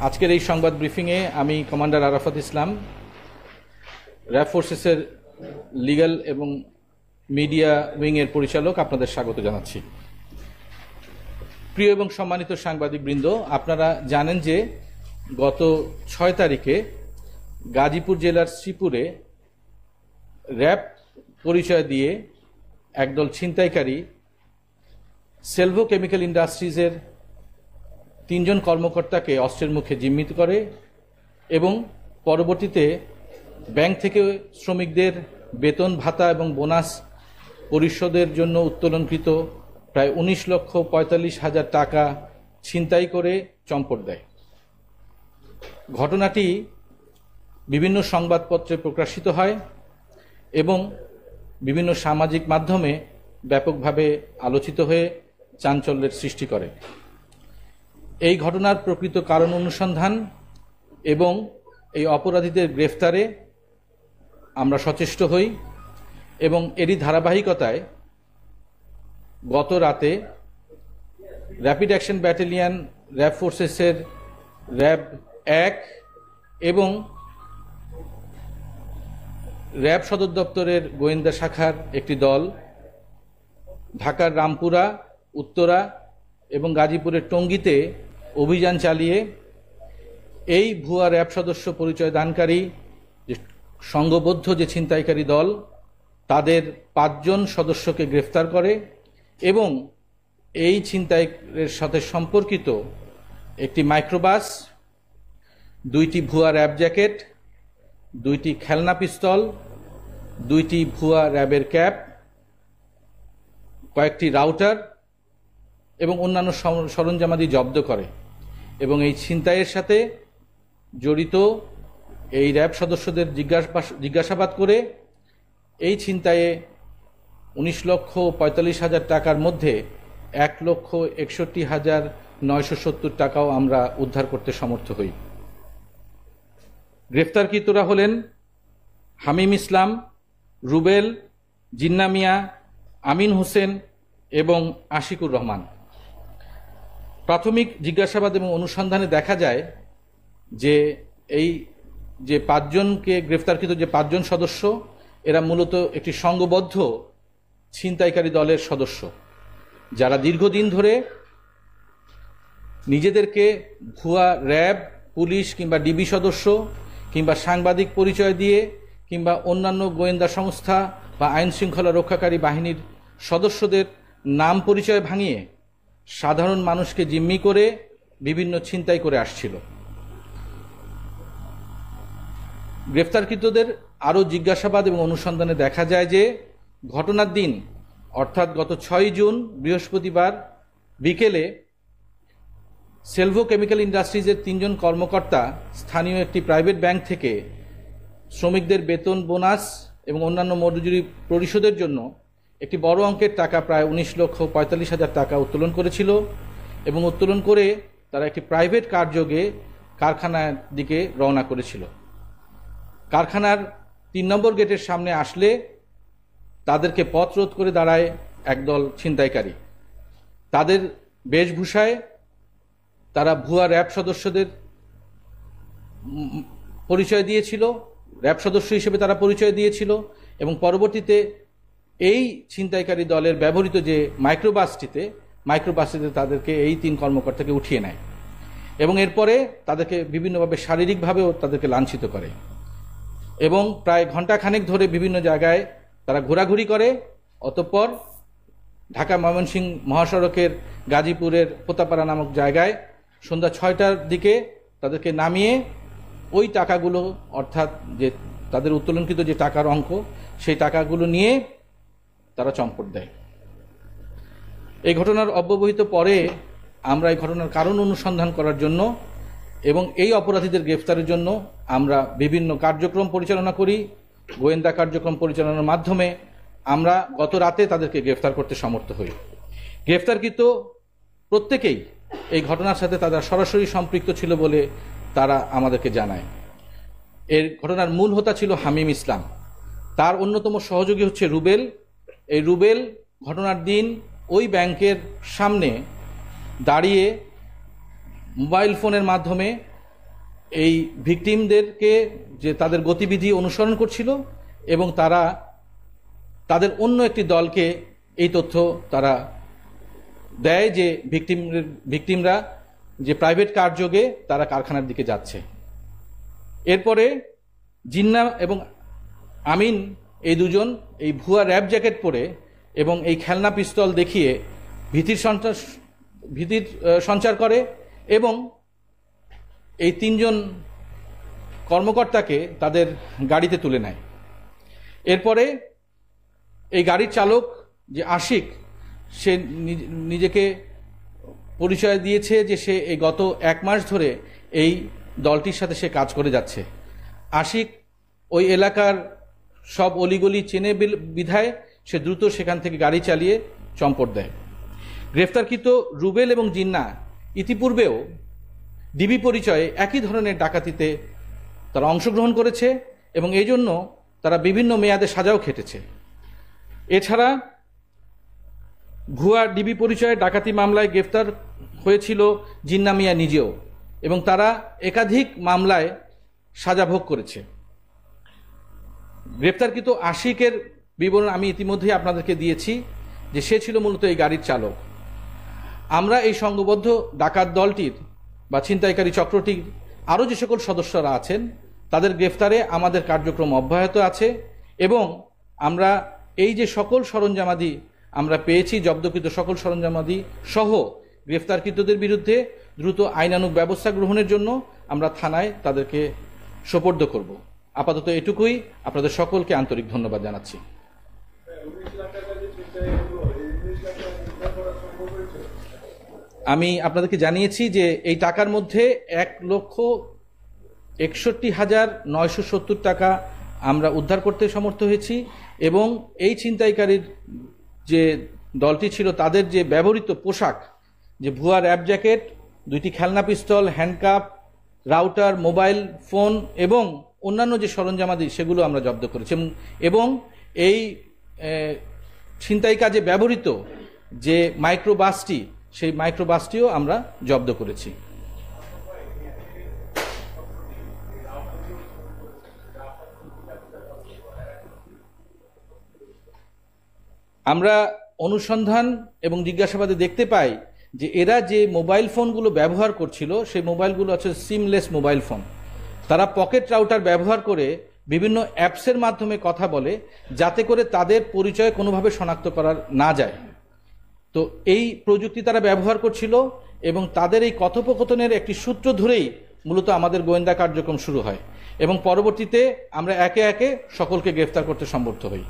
আজকের এই সংবাদ ব্রিফিংয়ে আমি কমান্ডার আরাফাত ইসলাম, র্যাব ফোর্সেসের লিগ্যাল এবং মিডিয়া উইংয়ের পরিচালক আপনাদের স্বাগত জানাচ্ছি। প্রিয় এবং সম্মানিত সাংবাদিকবৃন্দ, আপনারা জানেন যে গত 6 তারিখে গাজীপুর জেলার শ্রীপুরে র্যাব পরিচয় দিয়ে একদল ছিনতাইকারী সেলভো কেমিক্যাল ইন্ডাস্ট্রিজের 3 জন কর্মকর্তাকে অস্ত্রের মুখে জিম্মি করে এবং পরবর্তীতে ব্যাংক থেকে শ্রমিকদের বেতন ভাতা এবং বোনাস পরিশোধের জন্য উত্তোলনকৃত প্রায় 19,45,000 টাকা ছিনতাই করে চম্পট দেয়। ঘটনাটি বিভিন্ন সংবাদপত্রে প্রকাশিত হয় এবং বিভিন্ন সামাজিক মাধ্যমে ব্যাপকভাবে আলোচিত হয়ে চাঞ্চল্যের সৃষ্টি করে। এই ঘটনার প্রকৃত কারণ অনুসন্ধান এবং এই অপরাধীদের গ্রেফতারে আমরা সচেষ্ট হই এবং এরই ধারাবাহিকতায় গত রাতে র্যাপিড অ্যাকশন ব্যাটালিয়ন র্যাব ফোর্সেসের র্যাব 1 এবং র্যাব সদর দপ্তরের গোয়েন্দা শাখার একটি দল ঢাকার রামপুরা, উত্তরা এবং গাজীপুরের টঙ্গীতে অভিযান চালিয়ে এই ভুয়া র্যাব সদস্য পরিচয় দানকারী যে সংঘবদ্ধ যে ছিনতাইকারী দল তাদের 5 জন সদস্যকে গ্রেফতার করে এবং এই ছিনতাইয়ের সাথে সম্পর্কিত একটি মাইক্রোবাস, 2টি ভুয়া র্যাব জ্যাকেট, 2টি খেলনা পিস্তল, 2টি ভুয়া র্যাবের ক্যাপ, কয়েকটি রাউটার এবং অন্যান্য সরঞ্জামাদি জব্দ করে এবং এই ছিনতাইয়ের সাথে জড়িত এই র্যাব সদস্যদের জিজ্ঞাসাবাদ করে এই ছিনতাইয়ে 19,45,000 টাকার মধ্যে 1,61,970 টাকাও আমরা উদ্ধার করতে সমর্থ হই। গ্রেফতারকৃতরা হলেন হামিম ইসলাম, রুবেল, জিন্না মিয়া, আমিন হোসেন এবং আশিকুর রহমান। প্রাথমিক জিজ্ঞাসাবাদ এবং অনুসন্ধানে দেখা যায় যে এই যে 5 জনকে গ্রেফতারকৃত যে 5 জন সদস্য এরা মূলত একটি সংঘবদ্ধ ছিনতাইকারী দলের সদস্য, যারা দীর্ঘদিন ধরে নিজেদেরকে ভুয়া র্যাব, পুলিশ কিংবা ডিবি সদস্য কিংবা সাংবাদিক পরিচয় দিয়ে কিংবা অন্যান্য গোয়েন্দা সংস্থা বা আইন শৃঙ্খলা রক্ষাকারী বাহিনীর সদস্যদের নাম পরিচয় ভাঙিয়ে সাধারণ মানুষকে জিম্মি করে বিভিন্ন ছিনতাই করে আসছিল। গ্রেফতারকৃতদের আরও জিজ্ঞাসাবাদ এবং অনুসন্ধানে দেখা যায় যে ঘটনার দিন অর্থাৎ গত 6 জুন বৃহস্পতিবার বিকেলে সেলভো কেমিক্যাল ইন্ডাস্ট্রিজের 3 জন কর্মকর্তা স্থানীয় একটি প্রাইভেট ব্যাংক থেকে শ্রমিকদের বেতন, বোনাস এবং অন্যান্য মজুরি পরিশোধের জন্য একটি বড় অঙ্কের টাকা প্রায় 19,45,000 টাকা উত্তোলন করেছিল এবং উত্তোলন করে তারা একটি প্রাইভেট কারযোগে কারখানার দিকে রওনা করেছিল। কারখানার 3 নম্বর গেটের সামনে আসলে তাদেরকে পথ রোধ করে দাঁড়ায় একদল ছিনতাইকারী। তাদের বেশভূষায় তারা ভুয়া র্যাব সদস্যদের পরিচয় দিয়েছিল, র্যাব সদস্য হিসেবে তারা পরিচয় দিয়েছিল এবং পরবর্তীতে এই ছিনতাইকারী দলের ব্যবহৃত যে মাইক্রোবাসটিতে তাদেরকে এই 3 কর্মকর্তাকে উঠিয়ে নেয় এবং এরপরে তাদেরকে বিভিন্নভাবে শারীরিকভাবেও তাদেরকে লাঞ্ছিত করে এবং প্রায় ঘণ্টাখানেক ধরে বিভিন্ন জায়গায় তারা ঘোরাঘুরি করে। অতঃপর ঢাকা ময়মনসিংহ মহাসড়কের গাজীপুরের পোতাপাড়া নামক জায়গায় সন্ধ্যা 6টার দিকে তাদেরকে নামিয়ে ওই টাকাগুলো অর্থাৎ যে তাদের উত্তোলনকৃত যে টাকার অঙ্ক সেই টাকাগুলো নিয়ে তারা চম্পট দেয়। এই ঘটনার অব্যবহিত পরে আমরা এই ঘটনার কারণ অনুসন্ধান করার জন্য এবং এই অপরাধীদের গ্রেফতারের জন্য আমরা বিভিন্ন কার্যক্রম পরিচালনা করি। গোয়েন্দা কার্যক্রম পরিচালনার মাধ্যমে আমরা গত রাতে তাদেরকে গ্রেফতার করতে সমর্থ হই। গ্রেফতারকৃত প্রত্যেকেই এই ঘটনার সাথে তারা সরাসরি সম্পৃক্ত ছিল বলে তারা আমাদেরকে জানায়। এর ঘটনার মূল হোতা ছিল হামিম ইসলাম, তার অন্যতম সহযোগী হচ্ছে রুবেল। এই রুবেল ঘটনার দিন ওই ব্যাংকের সামনে দাঁড়িয়ে মোবাইল ফোনের মাধ্যমে এই ভিকটিমদেরকে যে তাদের গতিবিধি অনুসরণ করছিল এবং তারা তাদের অন্য একটি দলকে এই তথ্য তারা দেয় যে ভিকটিমরা যে প্রাইভেট কারযোগে তারা কারখানার দিকে যাচ্ছে। এরপরে জিন্না এবং আমিন এই দুজন এই ভুয়া র্যাব জ্যাকেট পরে এবং এই খেলনা পিস্তল দেখিয়ে ভীতির সঞ্চার করে এবং এই তিনজন কর্মকর্তাকে তাদের গাড়িতে তুলে নেয়। এরপরে এই গাড়ির চালক যে আশিক, সে নিজেকে পরিচয় দিয়েছে যে সে এই গত 1 মাস ধরে এই দলটির সাথে সে কাজ করে যাচ্ছে। আশিক ওই এলাকার সব অলিগলি চেনে বিধায় সে দ্রুত সেখান থেকে গাড়ি চালিয়ে চম্পট দেয়। গ্রেফতারকৃত রুবেল এবং জিন্না ইতিপূর্বেও ডিবি পরিচয়ে একই ধরনের ডাকাতিতে তারা অংশগ্রহণ করেছে এবং এই জন্য তারা বিভিন্ন মেয়াদে সাজাও খেটেছে। এছাড়া ভুয়া ডিবি পরিচয়ে ডাকাতি মামলায় গ্রেফতার হয়েছিল জিন্না মিয়া নিজেও এবং তারা একাধিক মামলায় সাজা ভোগ করেছে। গ্রেফতারকৃত আশিকের বিবরণ আমি ইতিমধ্যেই আপনাদেরকে দিয়েছি যে সে ছিল মূলত এই গাড়ির চালক। আমরা এই সংঘবদ্ধ ডাকাত দলটির বা ছিনতাইকারী চক্রটির আরও যে সকল সদস্যরা আছেন তাদের গ্রেফতারে আমাদের কার্যক্রম অব্যাহত আছে এবং আমরা এই যে সকল সরঞ্জামাদি আমরা পেয়েছি, জব্দকৃত সকল সরঞ্জামাদি সহ গ্রেফতারকৃতদের বিরুদ্ধে দ্রুত আইনানুগ ব্যবস্থা গ্রহণের জন্য আমরা থানায় তাদেরকে সোপর্দ করব। আপাতত এটুকুই। আপনাদের সকলকে আন্তরিক ধন্যবাদ জানাচ্ছি। আমি আপনাদেরকে জানিয়েছি যে এই টাকার মধ্যে 1,61,970 টাকা আমরা উদ্ধার করতে সমর্থ হয়েছি এবং এই ছিনতাইকারীর যে দলটি ছিল তাদের যে ব্যবহৃত পোশাক, যে ভুয়া র্যাব জ্যাকেট, 2টি খেলনা পিস্তল, হ্যান্ডকাপ, রাউটার, মোবাইল ফোন এবং অন্যান্য যে সরঞ্জামাদি সেগুলো আমরা জব্দ করেছি এবং এই ছিনতাই কাজে ব্যবহৃত যে মাইক্রোবাসটি, সেই মাইক্রোবাসটিও আমরা জব্দ করেছি। আমরা অনুসন্ধান এবং জিজ্ঞাসাবাদে দেখতে পাই যে এরা যে মোবাইল ফোনগুলো ব্যবহার করছিল সেই মোবাইলগুলো হচ্ছে সিমলেস মোবাইল ফোন। তারা পকেট রাউটার ব্যবহার করে বিভিন্ন অ্যাপসের মাধ্যমে কথা বলে যাতে করে তাদের পরিচয় কোনোভাবে শনাক্ত করা না যায়। তো এই প্রযুক্তি তারা ব্যবহার করছিল এবং তাদের এই কথোপকথনের একটি সূত্র ধরেই মূলত আমাদের গোয়েন্দা কার্যক্রম শুরু হয় এবং পরবর্তীতে আমরা একে একে সকলকে গ্রেফতার করতে সমর্থ হই।